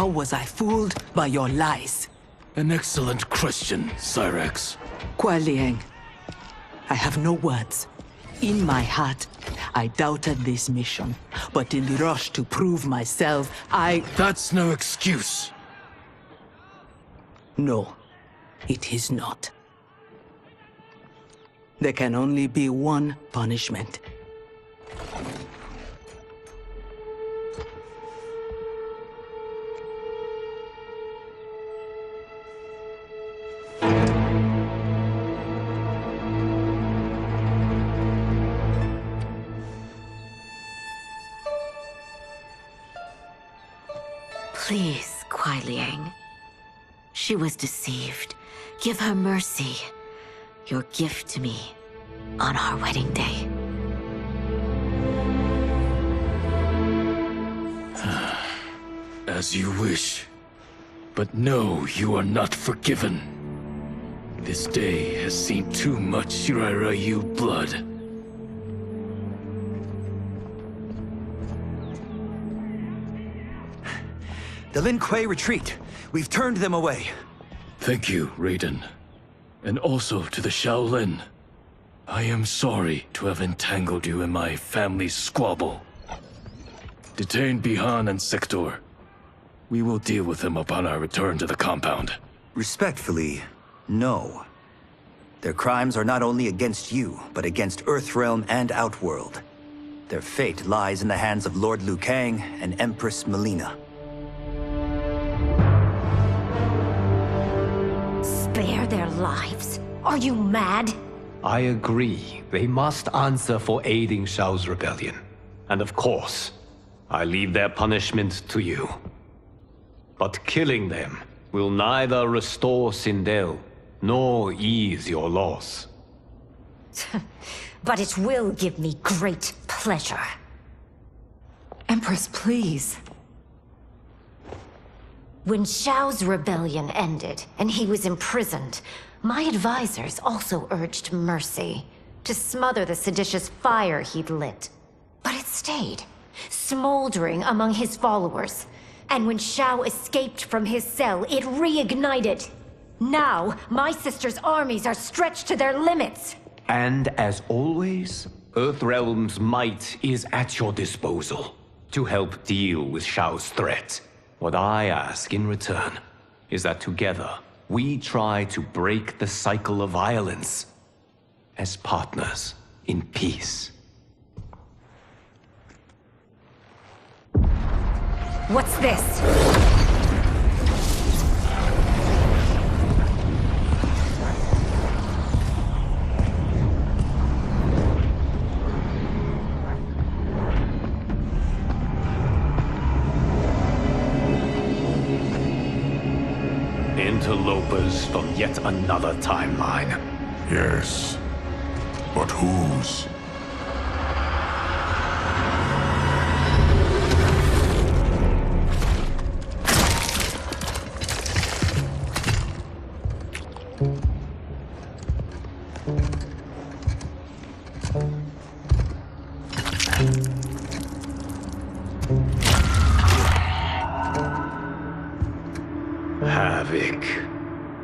How was I fooled by your lies? An excellent question, Cyrex. Kuai Liang, I have no words. In my heart, I doubted this mission, but in the rush to prove myself, That's no excuse. No, it is not. There can only be one punishment. Please, Kuai Liang. She was deceived. Give her mercy. Your gift to me on our wedding day. As you wish. But no, you are not forgiven. This day has seen too much Shirairayu blood. The Lin Kuei retreat. We've turned them away. Thank you, Raiden. And also to the Shaolin. I am sorry to have entangled you in my family's squabble. Detain Bihan and Sektor. We will deal with them upon our return to the compound. Respectfully, no. Their crimes are not only against you, but against Earthrealm and Outworld. Their fate lies in the hands of Lord Liu Kang and Empress Melina. Spare their lives? Are you mad? I agree. They must answer for aiding Shao's rebellion. And of course, I leave their punishment to you. But killing them will neither restore Sindel, nor ease your loss. But it will give me great pleasure. Empress, please. When Shao's rebellion ended, and he was imprisoned, my advisors also urged mercy, to smother the seditious fire he'd lit. But it stayed, smoldering among his followers. And when Shao escaped from his cell, it reignited. Now, my sister's armies are stretched to their limits. And as always, Earthrealm's might is at your disposal to help deal with Shao's threat. What I ask in return is that together, we try to break the cycle of violence as partners in peace. What's this? Interlopers from yet another timeline. Yes. But whose? Havoc.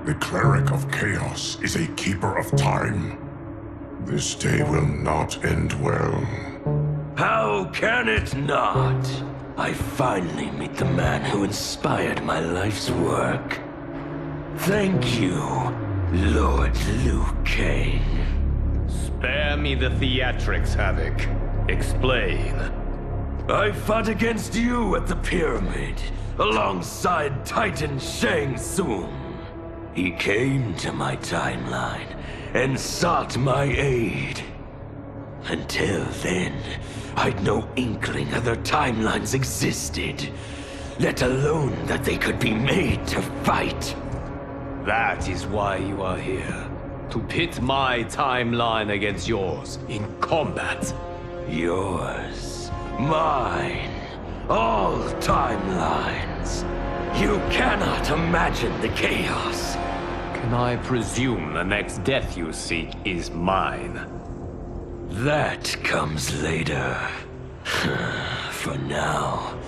The cleric of chaos is a keeper of time. This day will not end well. How can it not? I finally meet the man who inspired my life's work. Thank you, Lord Liu Kang. Spare me the theatrics, Havoc. Explain. I fought against you at the pyramid, alongside Titan Shang Tsung. He came to my timeline and sought my aid. Until then, I'd no inkling other timelines existed, let alone that they could be made to fight. That is why you are here. To pit my timeline against yours in combat. Yours, mine, all timelines. You cannot imagine the chaos. Can I presume the next death you seek is mine? That comes later. For now,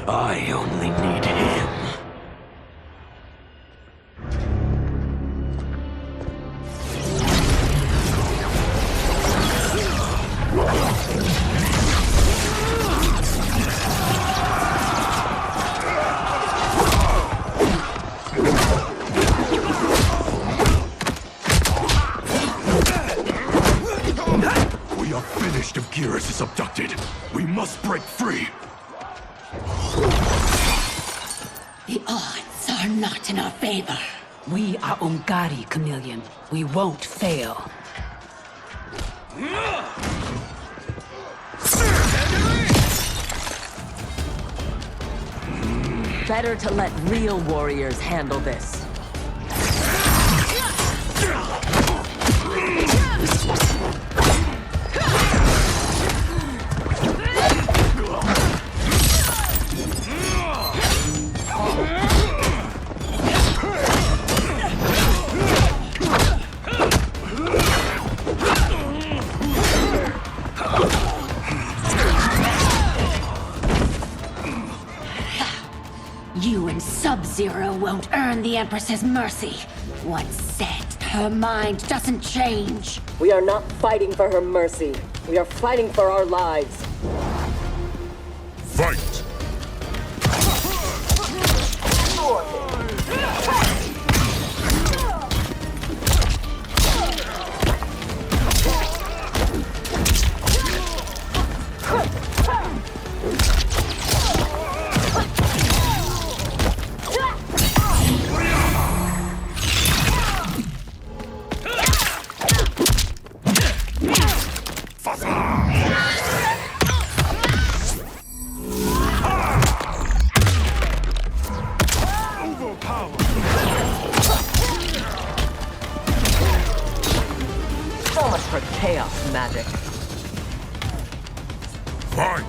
I only need him. We must break free! The odds are not in our favor. We are Ungari, Chameleon. We won't fail. Better to let real warriors handle this. You and Sub-Zero won't earn the Empress's mercy. Once set, her mind doesn't change. We are not fighting for her mercy. We are fighting for our lives. Fight! So much for chaos magic. Fight!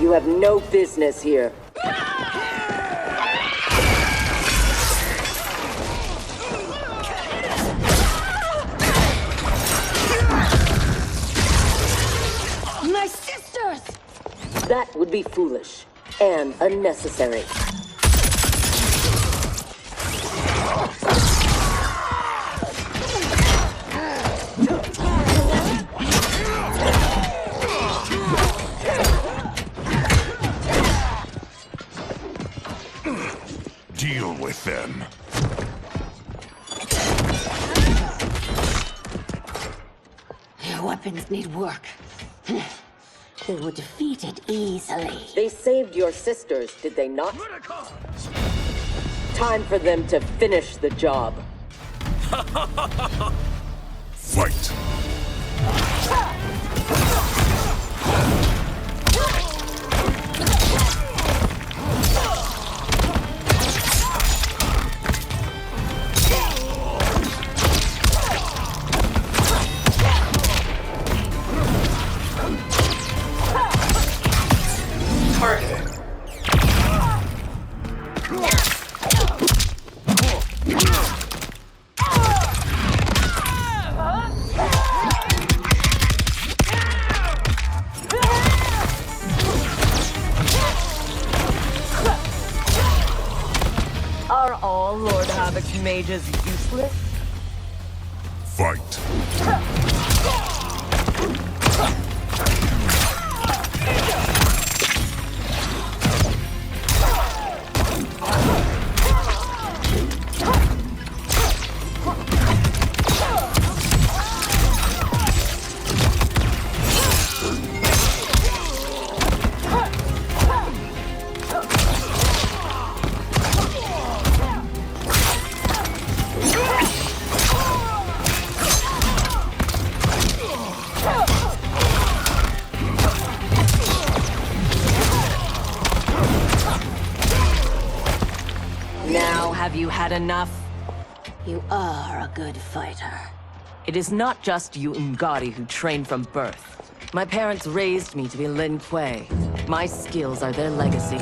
You have no business here. My sisters! That would be foolish and unnecessary. Deal with them. Your weapons need work. They were defeated easily. They saved your sisters, did they not? Time for them to finish the job. Fight! Are all Lord Havoc's mages useless? Fight! Have you had enough? You are a good fighter. It is not just you Ungari who train from birth. My parents raised me to be Lin Kuei. My skills are their legacy.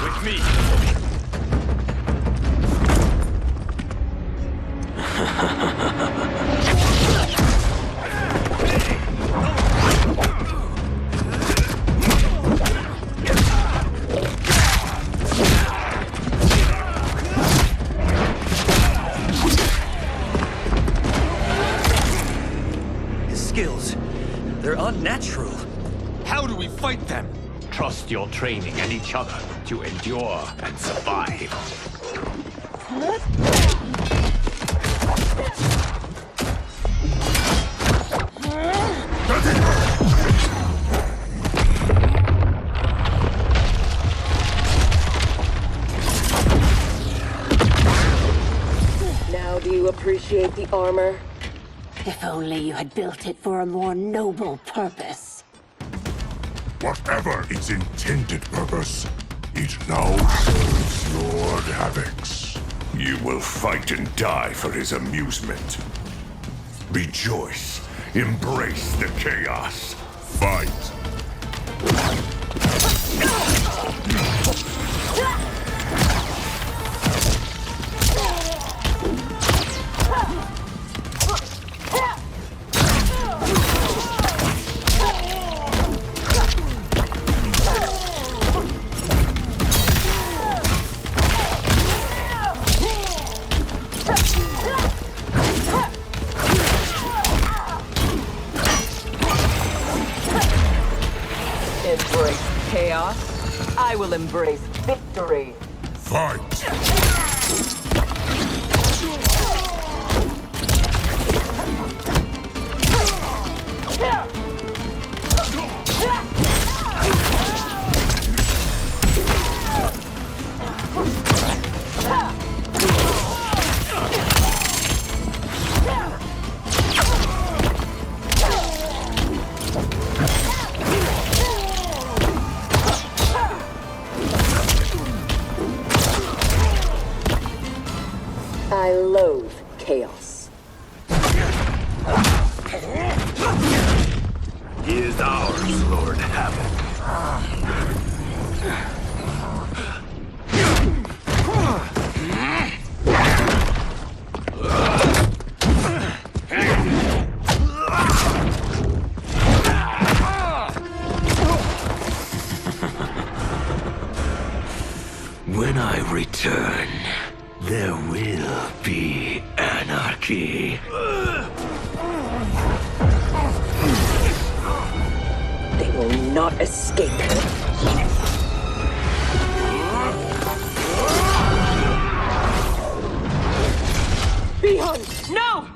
With me! unnatural. How do we fight them? Trust your training and each other to endure and survive. Now do you appreciate the armor? If only you had built it for a more noble purpose. Whatever its intended purpose, it now serves Lord Havoc's. You will fight and die for his amusement. Rejoice. Embrace the chaos. Fight. Embrace chaos. I will embrace victory. Fight! I loathe chaos. He is ours, Lord Havoc. When I return, there will be anarchy. They will not escape. Beyond! No!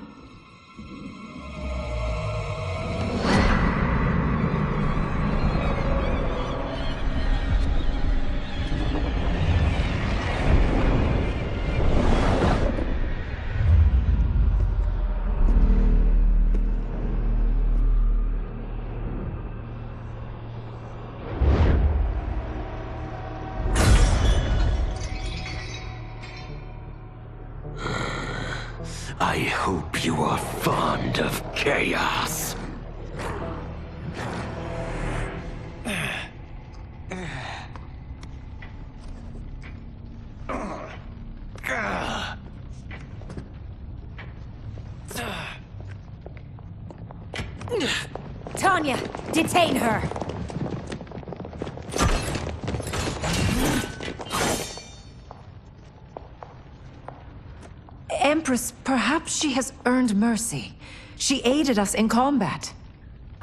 I hope you are fond of chaos. Tanya, detain her! Empress, perhaps she has earned mercy. She aided us in combat.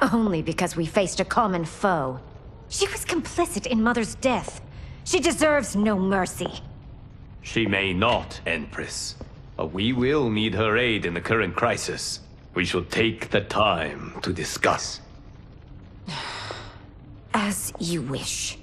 Only because we faced a common foe. She was complicit in Mother's death. She deserves no mercy. She may not, Empress. But we will need her aid in the current crisis. We shall take the time to discuss. As you wish.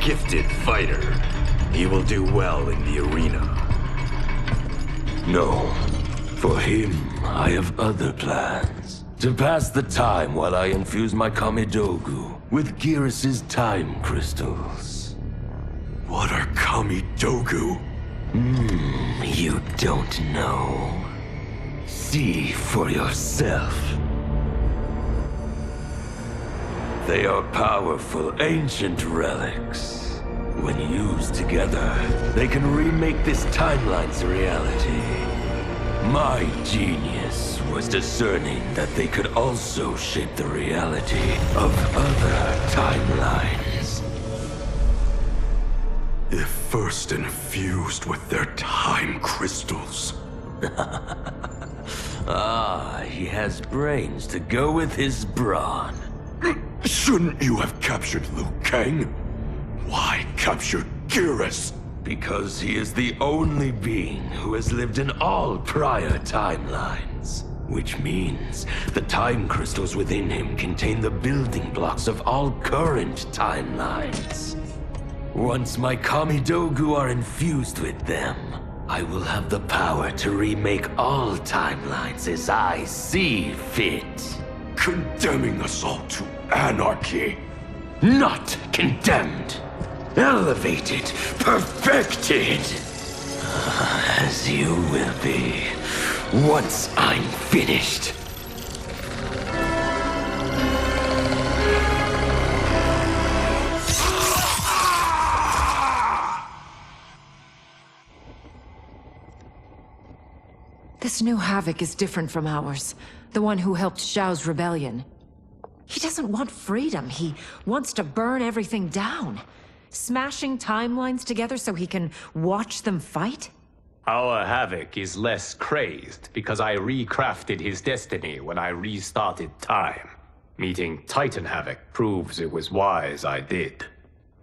gifted fighter. He will do well in the arena. No. For him, I have other plans. To pass the time while I infuse my Kamidogu with Geras' time crystals. What are Kamidogu? You don't know. See for yourself. They are powerful, ancient relics. When used together, they can remake this timeline's reality. My genius was discerning that they could also shape the reality of other timelines. If first infused with their time crystals. He has brains to go with his brawn. Shouldn't you have captured Liu Kang? Why capture Geras? Because he is the only being who has lived in all prior timelines. Which means the time crystals within him contain the building blocks of all current timelines. Once my Kamidogu are infused with them, I will have the power to remake all timelines as I see fit. Condemning us all to anarchy. Not condemned. Elevated, perfected. As you will be, once I'm finished. This new Havoc is different from ours. The one who helped Xiao's rebellion. He doesn't want freedom. He wants to burn everything down. Smashing timelines together so he can watch them fight? Our Havoc is less crazed because I recrafted his destiny when I restarted time. Meeting Titan Havoc proves it was wise I did.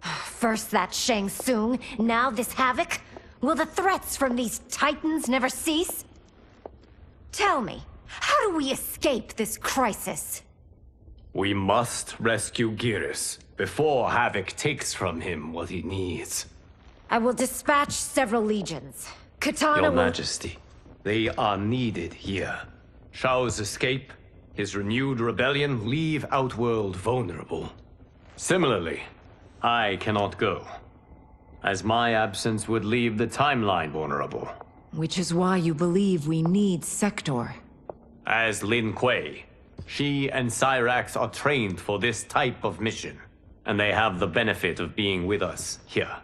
First that Shang Tsung, now this Havoc? Will the threats from these Titans never cease? Tell me, how do we escape this crisis? We must rescue Geras before Havoc takes from him what he needs. I will dispatch several legions. Katana Your will... Majesty, they are needed here. Xiao's escape, his renewed rebellion leave Outworld vulnerable. Similarly, I cannot go, as my absence would leave the timeline vulnerable. Which is why you believe we need Sektor. As Lin Kuei, she and Cyrax are trained for this type of mission, and they have the benefit of being with us here.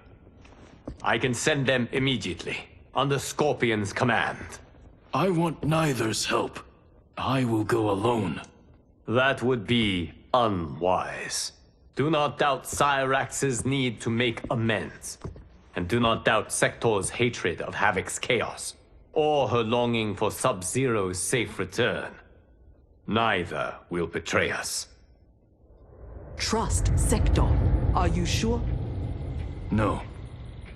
I can send them immediately, under Scorpion's command. I want neither's help. I will go alone. That would be unwise. Do not doubt Cyrax's need to make amends. And do not doubt Sektor's hatred of Havoc's chaos, or her longing for Sub-Zero's safe return. Neither will betray us. Trust Sektor. Are you sure? No.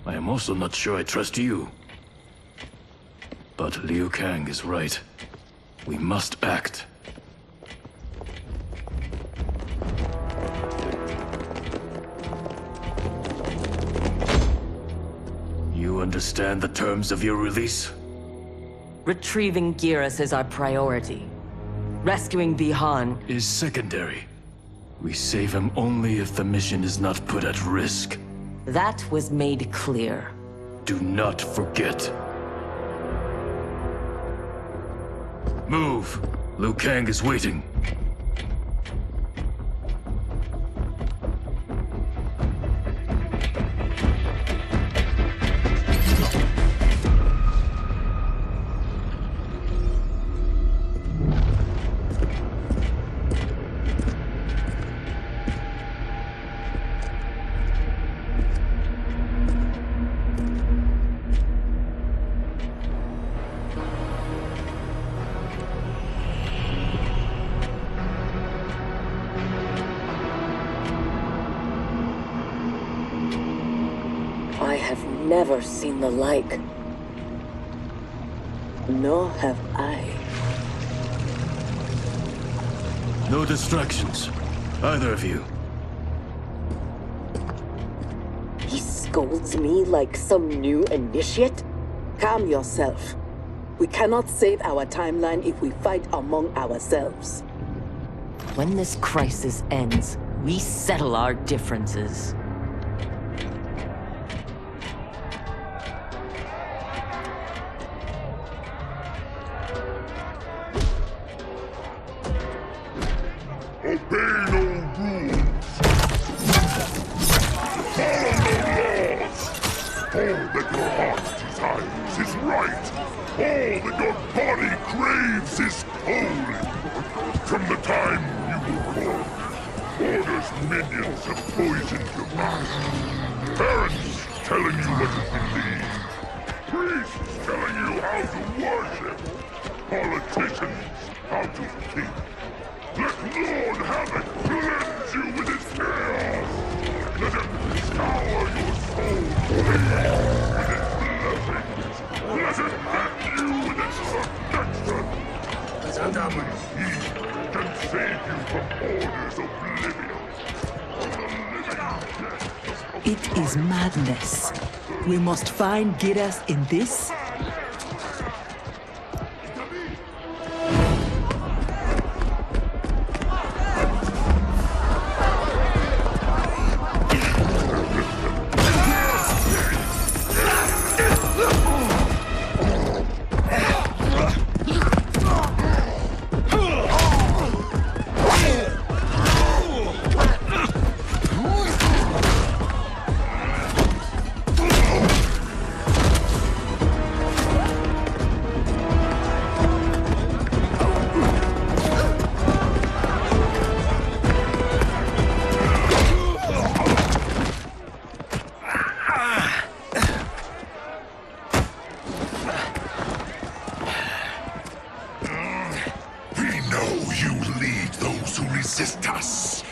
I am also not sure I trust you. But Liu Kang is right. We must act. You understand the terms of your release? Retrieving Geras is our priority. Rescuing Bihan Is secondary. We save him only if the mission is not put at risk. that was made clear. Do not forget. Move! Liu Kang is waiting. I have never seen the like. Nor have I. No distractions. Either of you. scolds me like some new initiate? Calm yourself. We cannot save our timeline if we fight among ourselves. When this crisis ends, we settle our differences. Obey no rules. Follow no laws. All that your heart desires is right. All that your body craves is holy. From the time you were born, Order's minions have poisoned your mind. Parents telling you what to believe. Priests telling you how to worship. Politicians how to think. Let Lord Havoc cleanse you with his chaos! Let him scour your soul with his blessings! Let him hit you with his protection! Only he can save you from Order's oblivion! From the living death! It is madness. We must find Giras in this. Resist us.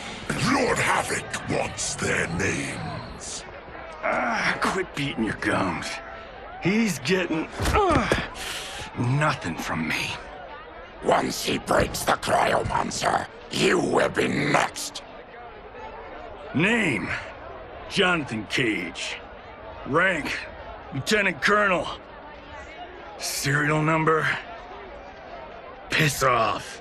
Lord Havoc wants their names. Quit beating your gums. He's getting nothing from me. Once he breaks the cryo monster, you will be next. Name: Jonathan Cage. Rank: Lieutenant Colonel. Serial number: Piss off.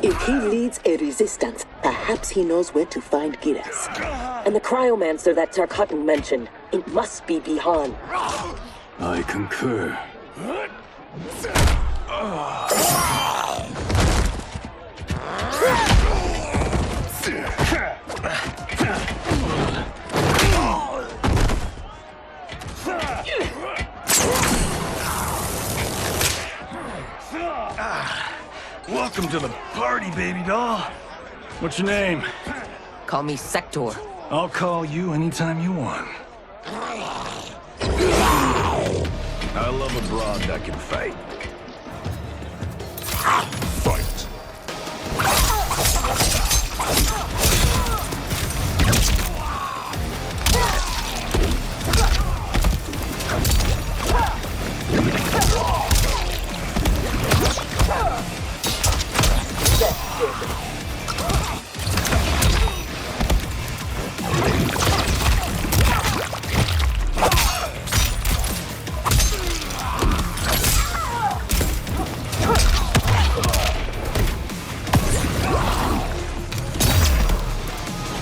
If he leads a resistance, perhaps he knows where to find Giras. And the cryomancer that Tarkatan mentioned, it must be Bihan. I concur. Welcome to the party, baby doll. What's your name? Call me Sektor. I'll call you anytime you want. I love a broad that can fight. Fight.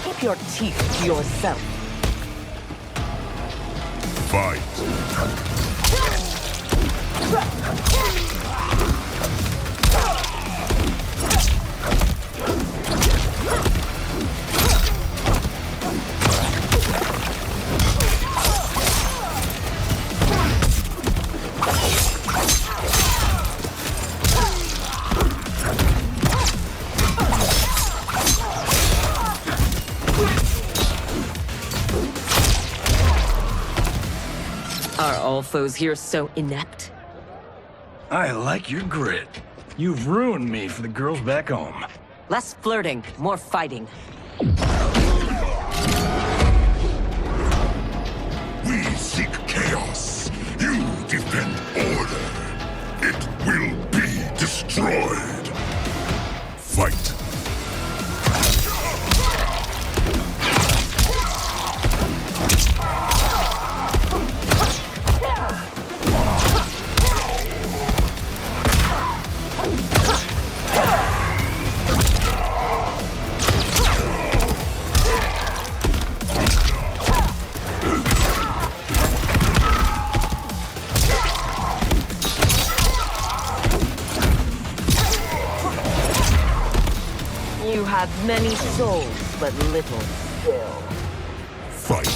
Keep your teeth to yourself. Fight. Are all foes here so inept? I like your grit. You've ruined me for the girls back home. Less flirting, more fighting. We seek chaos. You defend order. It will be destroyed. Fight. have many souls, but little skill. Fight.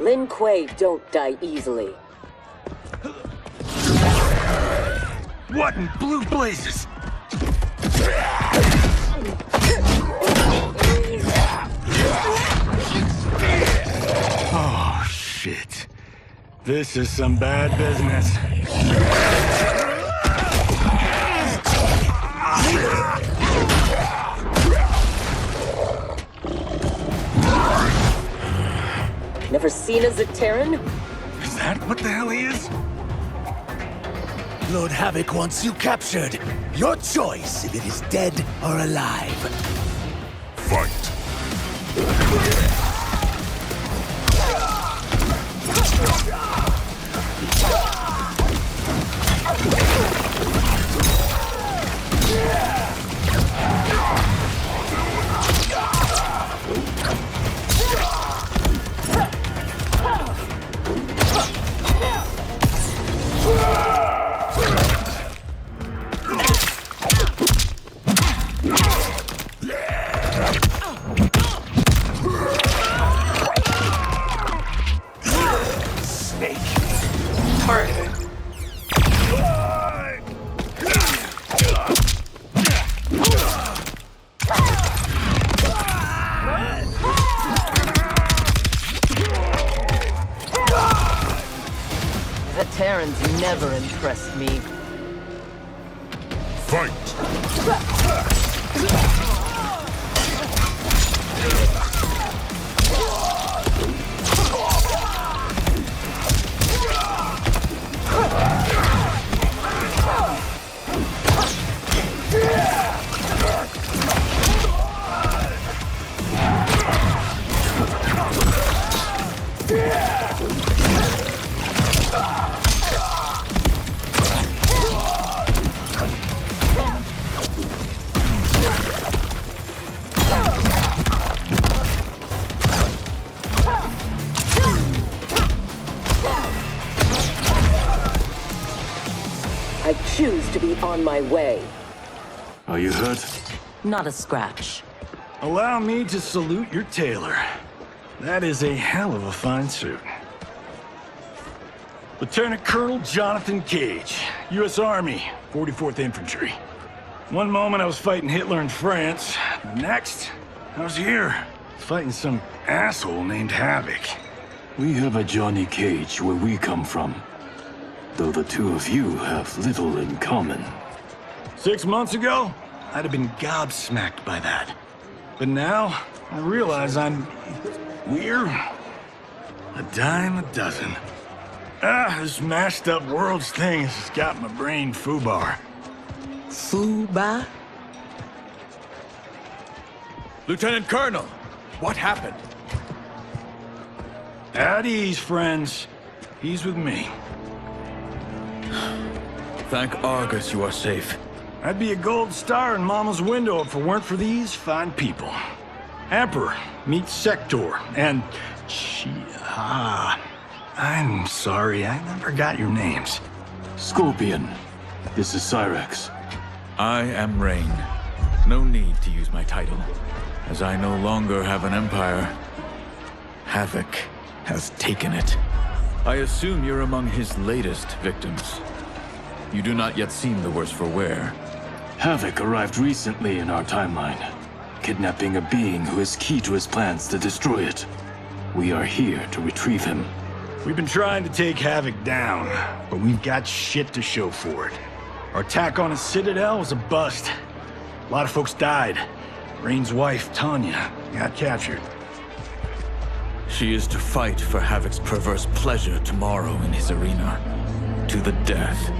Lin Kuei don't die easily. What in blue blazes? Oh, shit. This is some bad business. Never seen a Zekteran? Is that what the hell he is? Lord Havoc wants you captured. Your choice if it is dead or alive. Fight. Zekterans never impressed me. Fight. I choose to be on my way. Are you hurt? Not a scratch. Allow me to salute your tailor. That is a hell of a fine suit. Lieutenant Colonel Jonathan Cage, U.S. Army, 44th Infantry. One moment I was fighting Hitler in France. The next, I was here, fighting some asshole named Havoc. We have a Johnny Cage where we come from. Though the two of you have little in common. 6 months ago, I'd have been gobsmacked by that. But now, I realize I'm weird. A dime a dozen. This mashed up world's thing has got my brain foobar. Fuba? Lieutenant Colonel, what happened? At ease, friends. He's with me. Thank Argus you are safe. I'd be a gold star in Mama's window if it weren't for these fine people. Emperor, meet Sektor, and... I'm sorry, I never got your names. Scorpion, this is Cyrex. I am Rain. No need to use my title, as I no longer have an empire. Havoc has taken it. I assume you're among his latest victims. You do not yet seem the worse for wear. Havoc arrived recently in our timeline, kidnapping a being who is key to his plans to destroy it. We are here to retrieve him. We've been trying to take Havoc down, but we've got shit to show for it. Our attack on his citadel was a bust. A lot of folks died. Rain's wife, Tanya, got captured. She is to fight for Havoc's perverse pleasure tomorrow in his arena. To the death.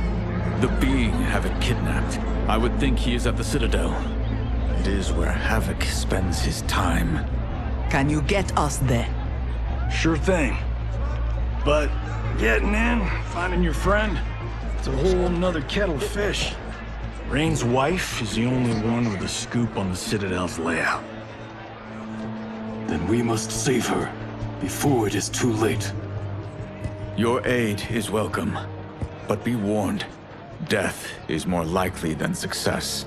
The being Havoc kidnapped. I would think he is at the Citadel. It is where Havoc spends his time. Can you get us there? Sure thing. But getting in, finding your friend, it's a whole nother kettle of fish. Rain's wife is the only one with a scoop on the Citadel's layout. Then we must save her before it is too late. Your aid is welcome, but be warned, death is more likely than success.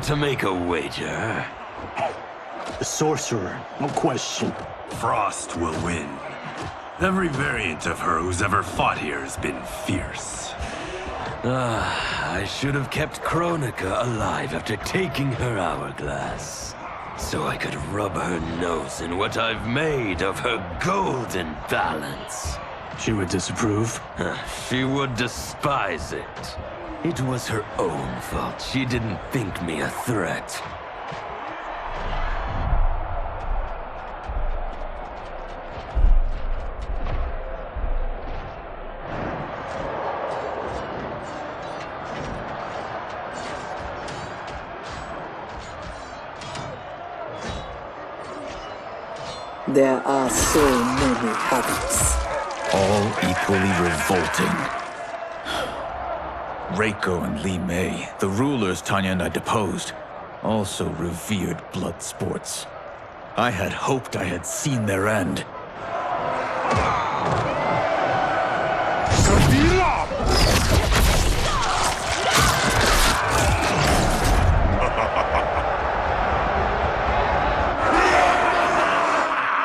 To make a wager? The sorcerer, no question. Frost will win. Every variant of her who's ever fought here has been fierce. I should have kept Kronika alive after taking her hourglass. So I could rub her nose in what I've made of her golden balance. She would disapprove? She would despise it. It was her own fault. She didn't think me a threat. There are so many Havocs. All equally revolting. Reiko and Li Mei, the rulers Tanya and I deposed, also revered blood sports. I had hoped I had seen their end.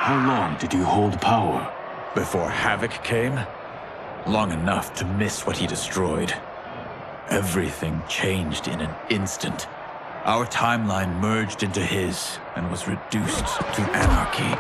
How long did you hold power? Before Havoc came? Long enough to miss what he destroyed. Everything changed in an instant. Our timeline merged into his and was reduced to anarchy.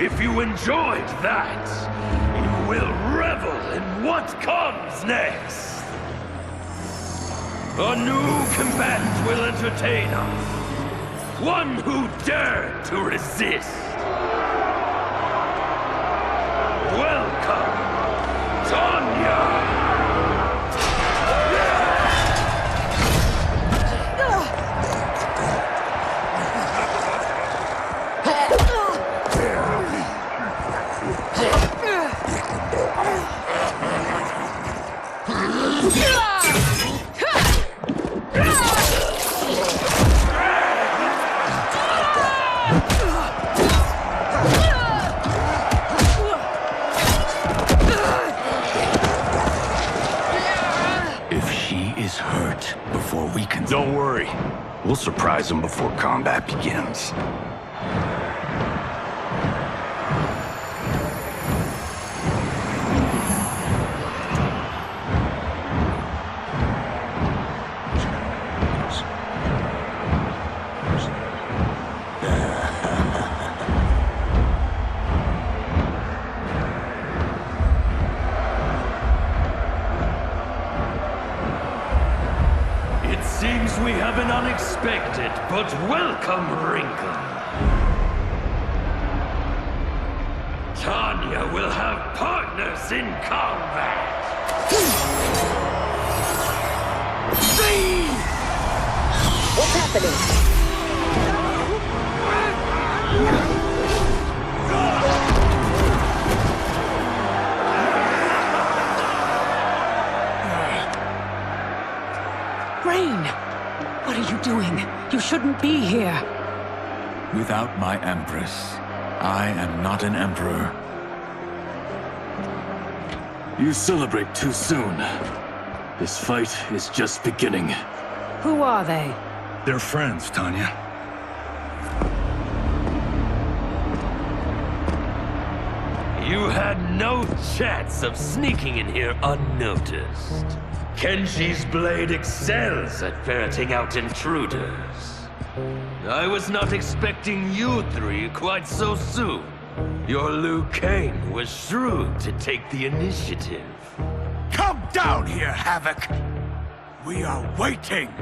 If you enjoyed that, you will revel in what comes next. A new combatant will entertain us. One who dared to resist. Welcome, Tanya! Don't worry. We'll surprise them before combat begins. We have an unexpected but welcome wrinkle. Tanya will have partners in combat. What's happening? shouldn't be here. Without my Empress, I am not an Emperor. You celebrate too soon. This fight is just beginning. Who are they? They're friends, Tanya. You had no chance of sneaking in here unnoticed. Kenshi's blade excels at ferreting out intruders. I was not expecting you three quite so soon. Your Liu Kang was shrewd to take the initiative. Come down here, Havoc! We are waiting!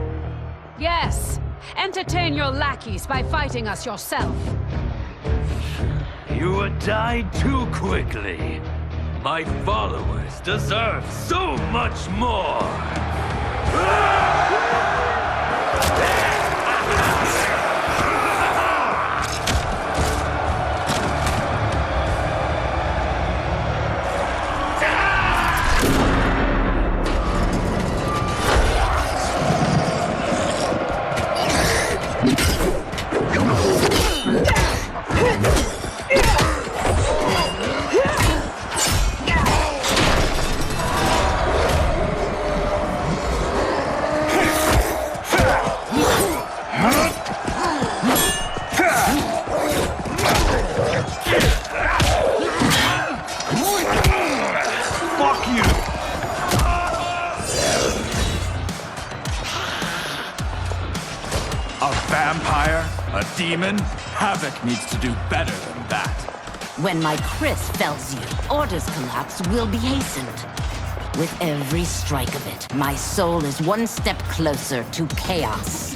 Yes. Entertain your lackeys by fighting us yourself. You would die too quickly. My followers deserve so much more! Demon, Havoc needs to do better than that. When my Chris fells you, Order's collapse will be hastened. With every strike of it, my soul is one step closer to chaos.